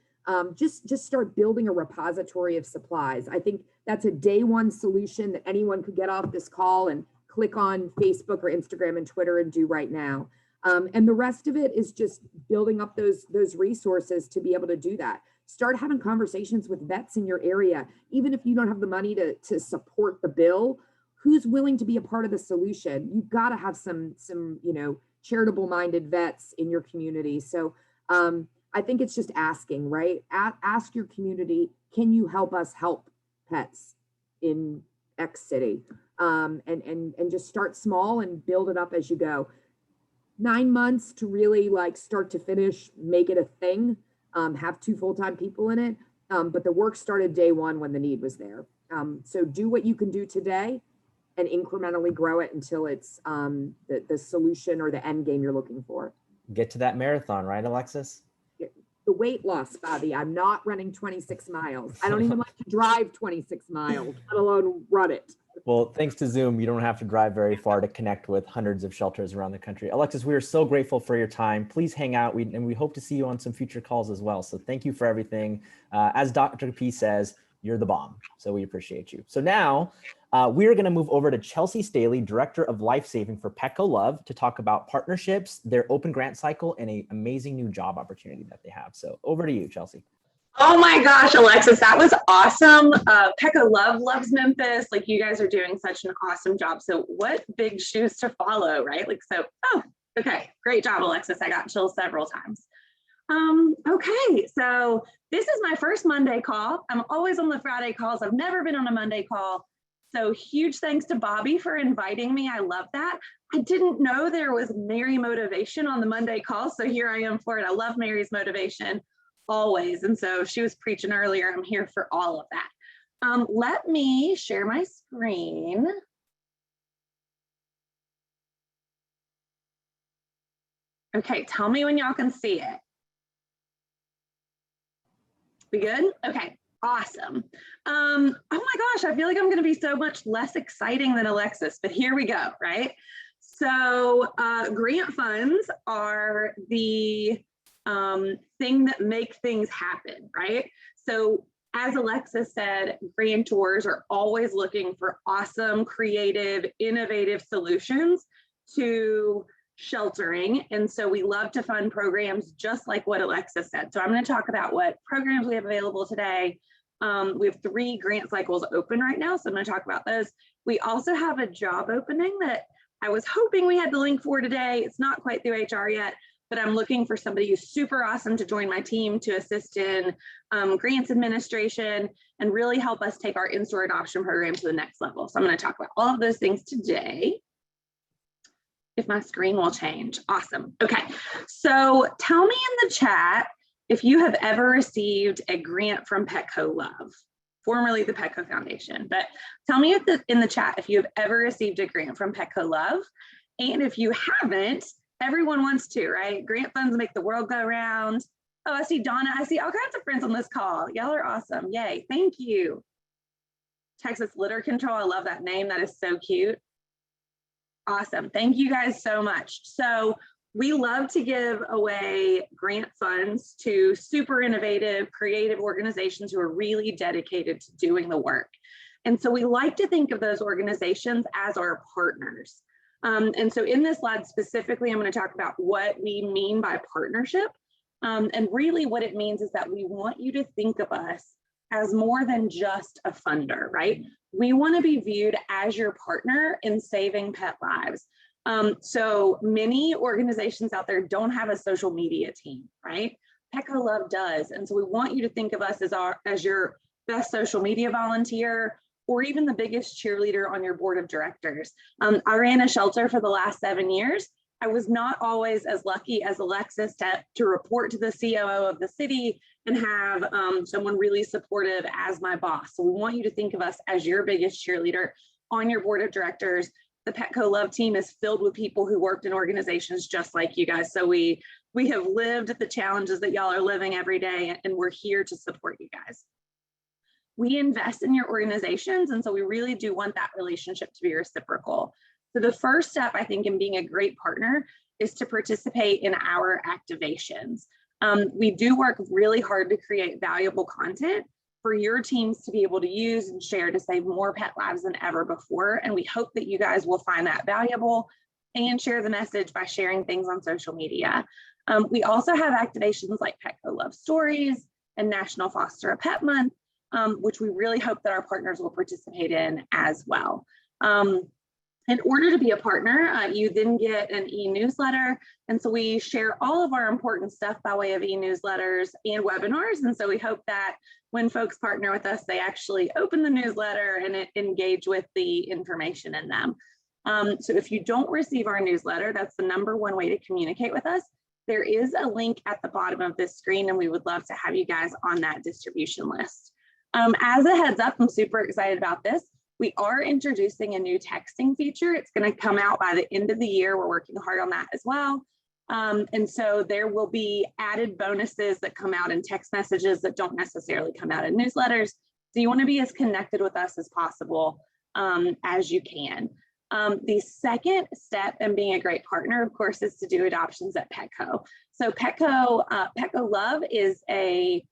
Just start building a repository of supplies. I think that's a day one solution that anyone could get off this call and click on Facebook or Instagram and Twitter and do right now. And the rest of it is just building up those resources to be able to do that. Start having conversations with vets in your area. Even if you don't have the money to support the bill, who's willing to be a part of the solution? You've got to have some, you know, charitable minded vets in your community. So I think it's just asking, right? Ask your community, can you help us help pets in X city? And just start small and build it up as you go. 9 months to really like start to finish, make it a thing, have 2 full-time people in it. But the work started day one when the need was there. So do what you can do today and incrementally grow it until it's the solution or the end game you're looking for. Get to that marathon, right, Alexis? The weight loss, Bobby. I'm not running 26 miles. I don't even like to drive 26 miles, let alone run it. Well, thanks to Zoom, you don't have to drive very far to connect with hundreds of shelters around the country. Alexis, we are so grateful for your time. Please hang out, and we hope to see you on some future calls as well. So thank you for everything. As Dr. P says, you're the bomb. So we appreciate you. So now we are going to move over to Chelsea Staley, Director of Life Saving for Petco Love, to talk about partnerships, their open grant cycle, and an amazing new job opportunity that they have. So over to you, Chelsea. Oh my gosh, Alexis, that was awesome. Petco Love loves Memphis. Like, you guys are doing such an awesome job. So what big shoes to follow, right? Like, so, oh, okay. Great job, Alexis. I got chills several times. Okay, so this is my first Monday call. I'm always on the Friday calls. I've never been on a Monday call. So huge thanks to Bobby for inviting me. I love that. I didn't know there was Mary motivation on the Monday call. So here I am for it. I love Mary's motivation always. And so she was preaching earlier. I'm here for all of that. Let me share my screen. Okay, tell me when y'all can see it. We good? Okay, awesome. Oh my gosh, I feel like I'm going to be so much less exciting than Alexis, but here we go, right? So grant funds are the thing that make things happen, right? So as Alexis said, grantors are always looking for awesome, creative, innovative solutions to sheltering. And so we love to fund programs just like what Alexis said. So I'm going to talk about what programs we have available today. We have 3 grant cycles open right now, so I'm going to talk about those. We also have a job opening that I was hoping we had the link for today. It's not quite through HR yet, but I'm looking for somebody who's super awesome to join my team to assist in grants administration and really help us take our in-store adoption program to the next level. So I'm going to talk about all of those things today. If my screen will change. Awesome. Okay. So tell me in the chat if you have ever received a grant from Petco Love, formerly the Petco Foundation, but tell me in the chat if you have ever received a grant from Petco Love. And if you haven't, everyone wants to, right? Grant funds make the world go round. Oh, I see Donna. I see all kinds of friends on this call. Y'all are awesome. Yay. Thank you. Texas Litter Control. I love that name. That is so cute. Awesome. Thank you guys so much. So we love to give away grant funds to super innovative, creative organizations who are really dedicated to doing the work. And so we like to think of those organizations as our partners. And so in this slide specifically, I'm going to talk about what we mean by partnership. And really what it means is that we want you to think of us as more than just a funder, right? We want to be viewed as your partner in saving pet lives. So many organizations out there don't have a social media team, right? Petco Love does. And so we want you to think of us as your best social media volunteer, or even the biggest cheerleader on your board of directors. I ran a shelter for the last 7 years. I was not always as lucky as Alexis to report to the COO of the city and have someone really supportive as my boss. So we want you to think of us as your biggest cheerleader on your board of directors. The Petco Love team is filled with people who worked in organizations just like you guys. So we have lived the challenges that y'all are living every day, and we're here to support you guys. We invest in your organizations, and so we really do want that relationship to be reciprocal. So the first step, I think, in being a great partner is to participate in our activations. We do work really hard to create valuable content for your teams to be able to use and share to save more pet lives than ever before. And we hope that you guys will find that valuable and share the message by sharing things on social media. We also have activations like Petco Love Stories and National Foster a Pet Month, which we really hope that our partners will participate in as well. In order to be a partner, you then get an e-newsletter. And so we share all of our important stuff by way of e-newsletters and webinars. And so we hope that when folks partner with us, they actually open the newsletter and engage with the information in them. So if you don't receive our newsletter, that's the #1 way to communicate with us. There is a link at the bottom of this screen, and we would love to have you guys on that distribution list. As a heads up, I'm super excited about this. We are introducing a new texting feature. It's going to come out by the end of the year. We're working hard on that as well. And so there will be added bonuses that come out in text messages that don't necessarily come out in newsletters. So you want to be as connected with us as possible as you can. The second step in being a great partner, of course, is to do adoptions at Petco. So Petco Love is a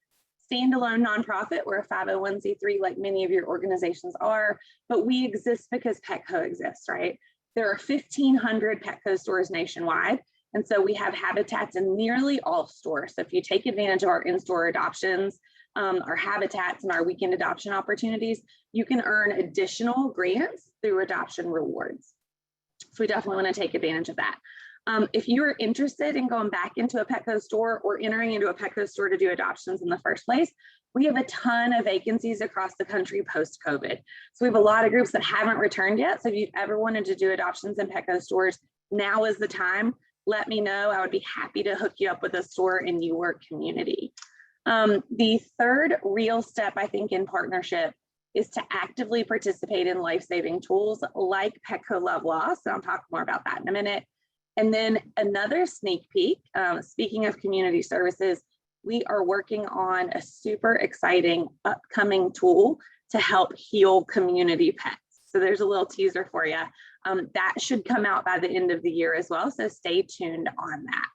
standalone nonprofit. We're a 501c3 like many of your organizations are, but we exist because Petco exists, right? There are 1,500 Petco stores nationwide. And so we have habitats in nearly all stores. So if you take advantage of our in-store adoptions, our habitats and our weekend adoption opportunities, you can earn additional grants through adoption rewards. So we definitely want to take advantage of that. If you are interested in going back into a Petco store or entering into a Petco store to do adoptions in the first place, we have a ton of vacancies across the country post-COVID. So we have a lot of groups that haven't returned yet. So if you've ever wanted to do adoptions in Petco stores, now is the time. Let me know. I would be happy to hook you up with a store in your community. The third real step, I think, in partnership is to actively participate in life-saving tools like Petco Love Loss. So I'll talk more about that in a minute. And then another sneak peek, speaking of community services, we are working on a super exciting upcoming tool to help heal community pets. So there's a little teaser for you. That should come out by the end of the year as well. So stay tuned on that.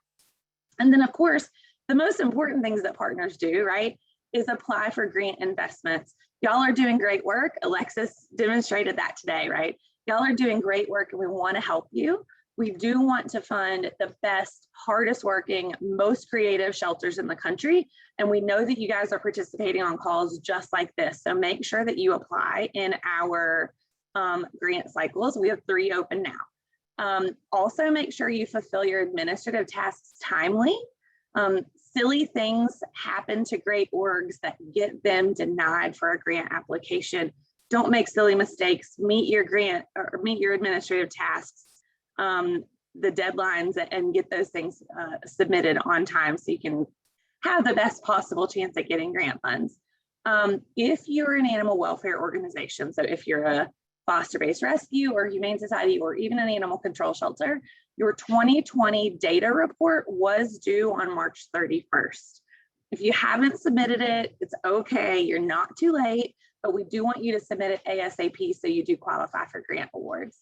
And then of course, the most important things that partners do, right, is apply for grant investments. Y'all are doing great work. Alexis demonstrated that today, right? Y'all are doing great work and we want to help you. We do want to fund the best, hardest working, most creative shelters in the country. And we know that you guys are participating on calls just like this. So make sure that you apply in our grant cycles. We have 3 open now. Also make sure you fulfill your administrative tasks timely. Silly things happen to great orgs that get them denied for a grant application. Don't make silly mistakes. Meet your grant or meet your administrative tasks, the deadlines, and get those things submitted on time so you can have the best possible chance at getting grant funds. If you're an animal welfare organization, so if you're a foster-based rescue or humane society or even an animal control shelter, your 2020 data report was due on March 31st. If you haven't submitted it, it's okay, you're not too late, but we do want you to submit it ASAP so you do qualify for grant awards.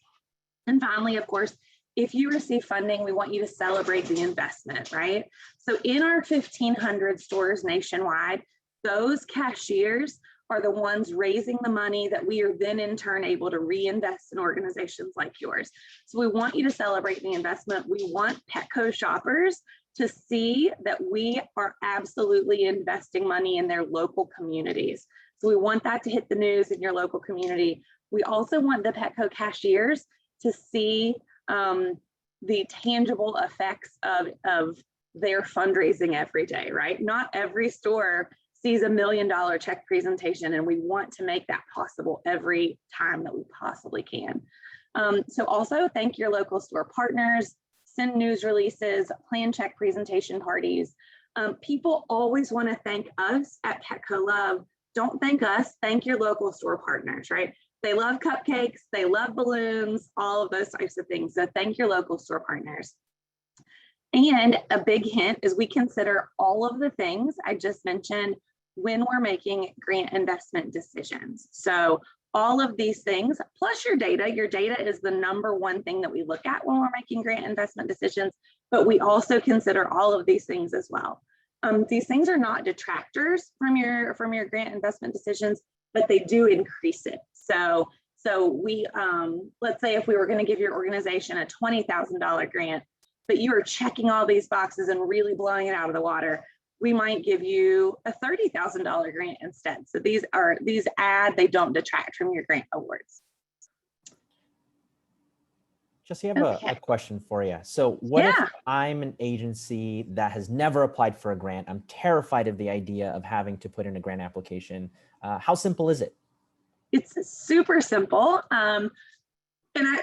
And finally, of course, if you receive funding, we want you to celebrate the investment, right? So in our 1,500 stores nationwide, those cashiers are the ones raising the money that we are then in turn able to reinvest in organizations like yours. So we want you to celebrate the investment. We want Petco shoppers to see that we are absolutely investing money in their local communities. So we want that to hit the news in your local community. We also want the Petco cashiers to see the tangible effects of they're fundraising every day, right? Not every store sees $1 million check presentation, and we want to make that possible every time that we possibly can. So also thank your local store partners, send news releases, plan check presentation parties. People always want to thank us at Petco Love. Don't thank us, thank your local store partners, right? They love cupcakes, they love balloons, all of those types of things. So thank your local store partners. And a big hint is we consider all of the things I just mentioned when we're making grant investment decisions. So all of these things, plus your data is the #1 thing that we look at when we're making grant investment decisions, but we also consider all of these things as well. These things are not detractors from your grant investment decisions, but they do increase it. So we, let's say if we were going to give your organization a $20,000 grant, but you are checking all these boxes and really blowing it out of the water, we might give you a $30,000 grant instead. So these add, they don't detract from your grant awards. Jesse, I have a question for you. So what if I'm an agency that has never applied for a grant? I'm terrified of the idea of having to put in a grant application. How simple is it? It's super simple.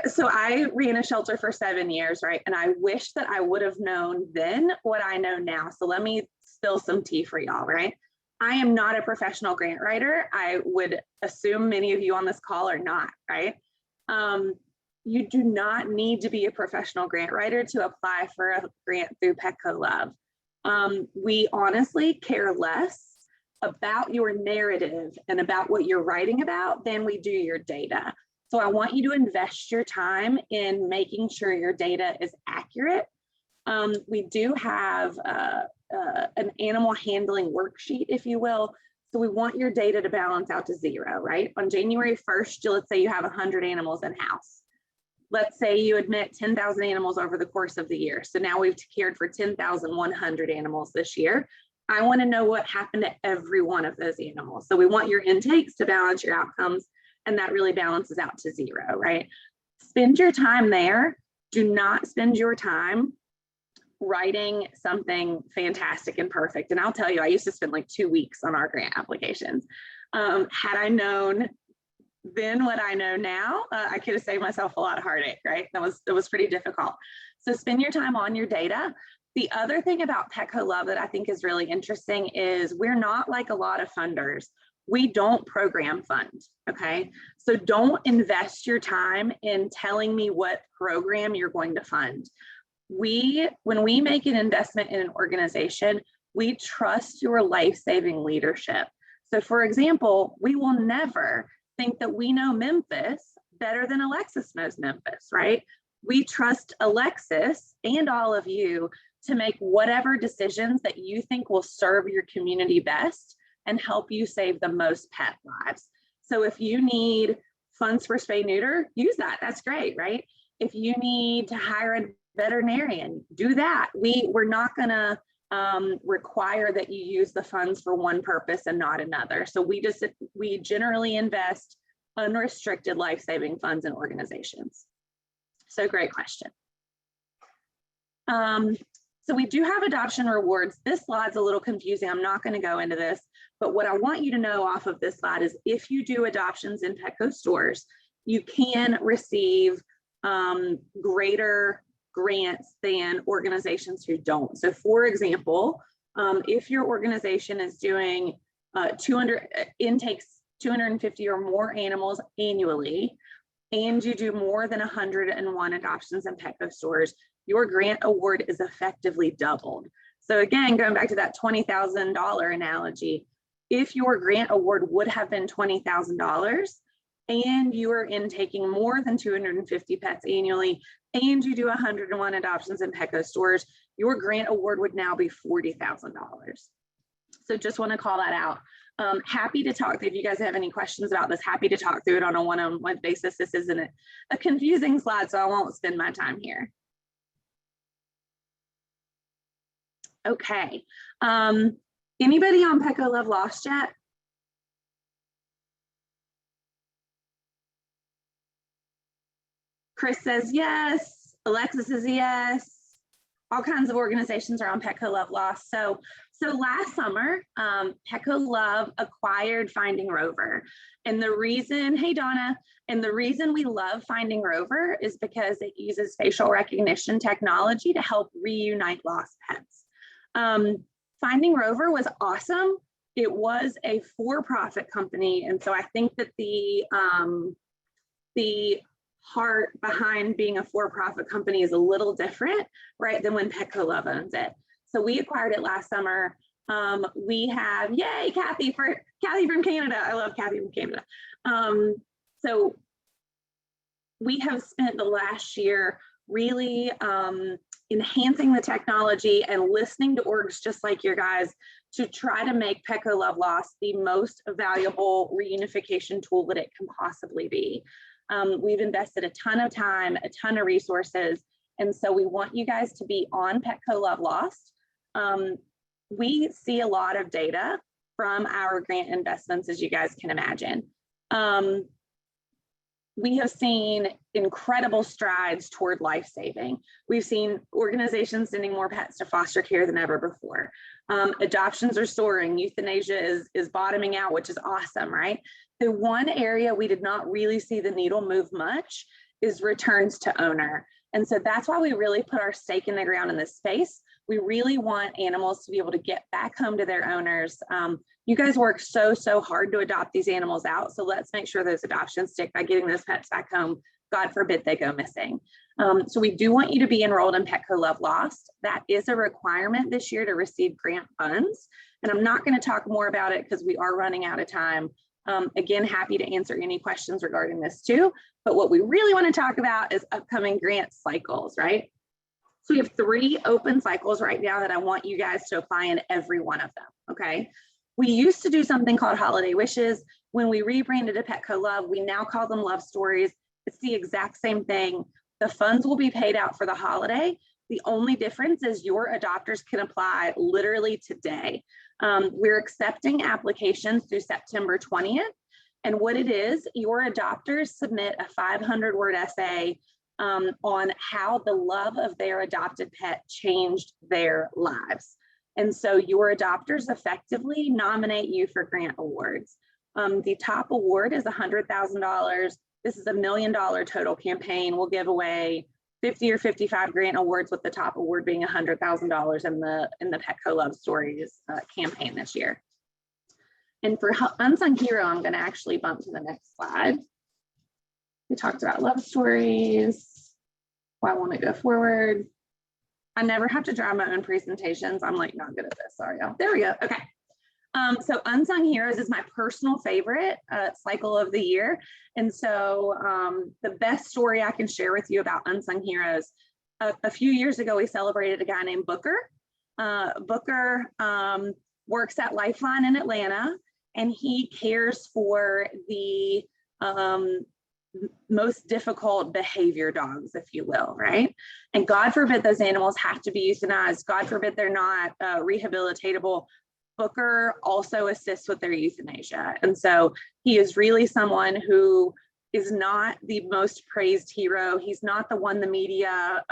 So I ran a shelter for 7 years, right? And I wish that I would have known then what I know now. So let me spill some tea for y'all, right? I am not a professional grant writer. I would assume many of you on this call are not, right? You do not need to be a professional grant writer to apply for a grant through Petco Love. We honestly care less about your narrative and about what you're writing about than we do your data. So I want you to invest your time in making sure your data is accurate. We do have an animal handling worksheet, if you will. So we want your data to balance out to 0, right? On January 1st, let's say you have 100 animals in house. Let's say you admit 10,000 animals over the course of the year. So now we've cared for 10,100 animals this year. I want to know what happened to every one of those animals. So we want your intakes to balance your outcomes, and that really balances out to 0, right? Spend your time there. Do not spend your time writing something fantastic and perfect. And I'll tell you, I used to spend like 2 weeks on our grant applications. Had I known then what I know now, I could have saved myself a lot of heartache, right? That was pretty difficult. So spend your time on your data. The other thing about Petco Love that I think is really interesting is we're not like a lot of funders. We don't program fund, okay? So don't invest your time in telling me what program you're going to fund. When we make an investment in an organization, we trust your life-saving leadership. So for example, we will never think that we know Memphis better than Alexis knows Memphis, right? We trust Alexis and all of you to make whatever decisions that you think will serve your community best and help you save the most pet lives. So if you need funds for spay neuter, use that. That's great, right? If you need to hire a veterinarian, do that. We're not gonna require that you use the funds for one purpose and not another. So we generally invest unrestricted life-saving funds in organizations. So great question. So we do have adoption rewards. This slide's a little confusing. I'm not going to go into this, but what I want you to know off of this slide is if you do adoptions in Petco stores, you can receive greater grants than organizations who don't. So for example, if your organization is doing 250 or more animals annually, and you do more than 101 adoptions in Petco stores, your grant award is effectively doubled. So again, going back to that $20,000 analogy, if your grant award would have been $20,000 and you are intaking more than 250 pets annually, and you do 101 adoptions in Petco stores, your grant award would now be $40,000. So just want to call that out. Happy to talk. If you guys have any questions about this, happy to talk through it on a one-on-one basis. This isn't a confusing slide, so I won't spend my time here. Okay. Anybody on Petco Love lost yet? Chris says yes. Alexis says yes. all kinds of organizations around Petco Love Lost. So last summer, Petco Love acquired Finding Rover. And the reason, hey Donna, and the reason we love Finding Rover is because it uses facial recognition technology to help reunite lost pets. Finding Rover was awesome. It was a for-profit company. And so I think that the heart behind being a for-profit company is a little different, right, than when Petco Love owns it. So we acquired it last summer. We have, yay, Kathy from Canada. I love Kathy from Canada. So we have spent the last year really enhancing the technology and listening to orgs just like your guys to try to make Petco Love Lost the most valuable reunification tool that it can possibly be. We've invested a ton of time, a ton of resources, and so we want you guys to be on Petco Love Lost. We see a lot of data from our grant investments, as you guys can imagine. We have seen incredible strides toward life-saving. We've seen organizations sending more pets to foster care than ever before. Adoptions are soaring, euthanasia is bottoming out, which is awesome, right? The one area we did not really see the needle move much is returns to owner. And so that's why we really put our stake in the ground in this space. We really want animals to be able to get back home to their owners. You guys work so hard to adopt these animals out. So let's make sure those adoptions stick by getting those pets back home. God forbid they go missing. So we do want you to be enrolled in Petco Love Lost. That is a requirement this year to receive grant funds. And I'm not going to talk more about it because we are running out of time. Again, happy to answer any questions regarding this too. But what we really want to talk about is upcoming grant cycles, right? So we have 3 open cycles right now that I want you guys to apply in every one of them, okay? We used to do something called Holiday Wishes. When we rebranded to Petco Love, we now call them Love Stories. It's the exact same thing. The funds will be paid out for the holiday. The only difference is your adopters can apply literally today. We're accepting applications through September 20th. And what it is, your adopters submit a 500-word essay on how the love of their adopted pet changed their lives. And so your adopters effectively nominate you for grant awards. The top award is $100,000. This is $1 million total campaign. We'll give away 50 or 55 grant awards, with the top award being $100,000 in the Petco Love Stories campaign this year. And for Unsung Hero, I'm going to actually bump to the next slide. We talked about love stories. I want to go forward. I never have to drive my own presentations. I'm like not good at this. Sorry, y'all. There we go. Okay. So Unsung Heroes is my personal favorite cycle of the year. And so the best story I can share with you about Unsung Heroes, a few years ago, we celebrated a guy named Booker. Booker works at Lifeline in Atlanta, and he cares for the most difficult behavior dogs, if you will, right? And God forbid those animals have to be euthanized. God forbid they're not rehabilitatable. Booker also assists with their euthanasia. And so he is really someone who is not the most praised hero. He's not the one the media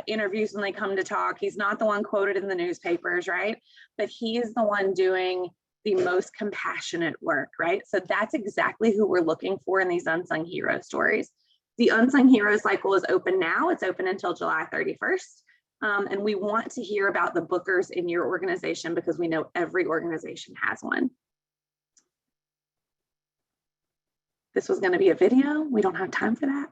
interviews when they come to talk. He's not the one quoted in the newspapers, right? But he is the one doing the most compassionate work, right? So that's exactly who we're looking for in these Unsung Hero stories. The Unsung Hero cycle is open now. It's open until July 31st. And we want to hear about the Bookers in your organization because we know every organization has one. This was going to be a video. We don't have time for that.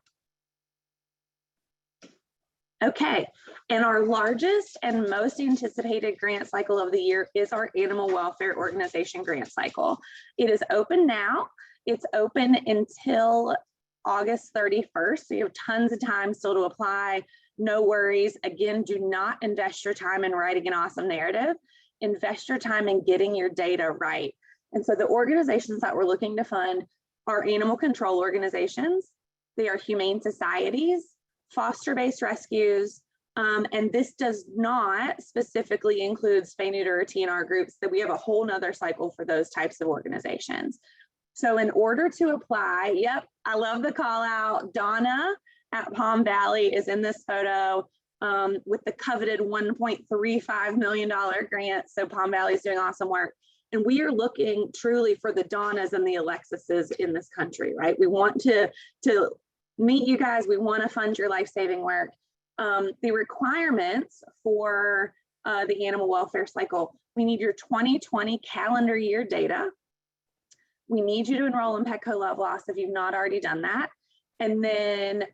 Okay, and our largest and most anticipated grant cycle of the year is our Animal Welfare Organization grant cycle. It is open now. It's open until August 31st. So you have tons of time still to apply. No worries. Again, do not invest your time in writing an awesome narrative. Invest your time in getting your data right. And so the organizations that we're looking to fund are animal control organizations. They are humane societies, foster-based rescues, and this does not specifically include spay, neuter, or TNR groups, that we have a whole nother cycle for those types of organizations. So in order to apply, yep, I love the call out. Donna at Palm Valley is in this photo. with the coveted $1.35 million grant. So Palm Valley is doing awesome work. And we are looking truly for the Donnas and the Alexises in this country, right? We want to meet you guys. We want to fund your life-saving work. The requirements for the animal welfare cycle, we need your 2020 calendar year data. We need you to enroll in Petco Love Loss if you've not already done that. And then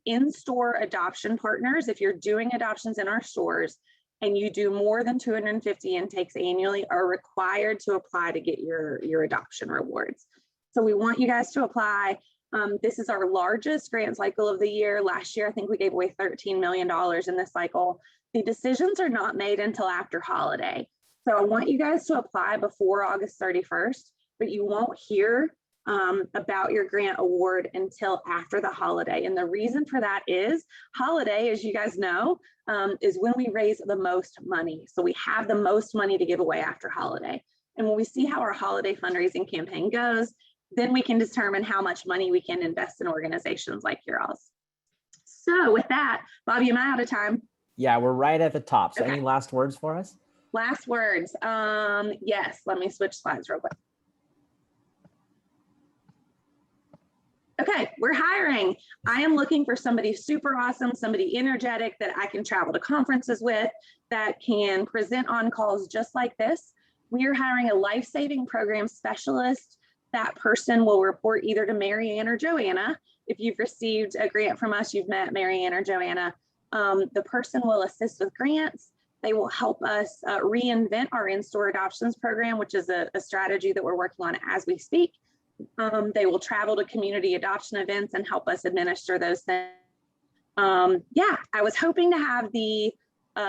in-store adoption partners, if you're doing adoptions in our stores and you do more than 250 intakes annually, are required to apply to get your adoption rewards. So we want you guys to apply. This is our largest grant cycle of the year. Last year, I think we gave away $13 million in this cycle. The decisions are not made until after holiday. So I want you guys to apply before August 31st, but you won't hear about your grant award until after the holiday. And the reason for that is holiday, as you guys know, is when we raise the most money. So we have the most money to give away after holiday. And when we see how our holiday fundraising campaign goes, then we can determine how much money we can invest in organizations like yours. So with that, Bobby, am I out of time? Yeah, we're right at the top. So Okay. any last words for us? Last words. Yes, let me switch slides real quick. Okay, we're hiring. I am looking for somebody super awesome, somebody energetic that I can travel to conferences with, that can present on calls just like this. We are hiring a life-saving program specialist. That person will report either to Mary Ann or Joanna. If you've received a grant from us, you've met Mary Ann or Joanna. The person will assist with grants. They will help us reinvent our in-store adoptions program, which is a strategy that we're working on as we speak. They will travel to community adoption events and help us administer those things. Yeah, I was hoping to have the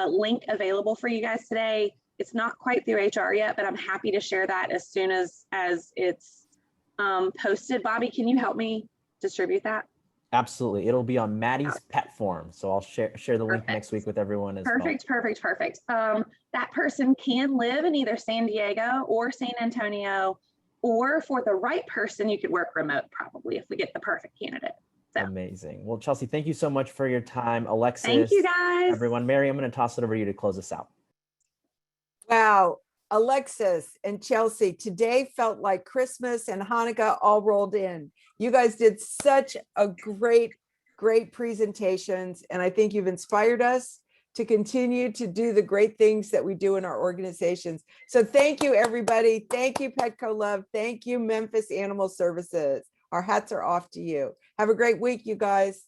link available for you guys today. It's not quite through HR yet, but I'm happy to share that as soon as it's posted. Bobby, can you help me distribute that? Absolutely. It'll be on Maddie's pet form. So I'll share the link Perfect. next week with everyone as well. Perfect. That person can live in either San Diego or San Antonio, or for the right person, you could work remote probably if we get the perfect candidate. So. Amazing. Well, Chelsea, thank you so much for your time. Alexis, thank you guys. Everyone. Mary, I'm going to toss it over to you to close us out. Wow. Alexis and Chelsea, today felt like Christmas and Hanukkah all rolled in. You guys did such a great presentations. And I think you've inspired us to continue to do the great things that we do in our organizations. So thank you, everybody. Thank you, Petco Love. Thank you, Memphis Animal Services. Our hats are off to you. Have a great week, you guys.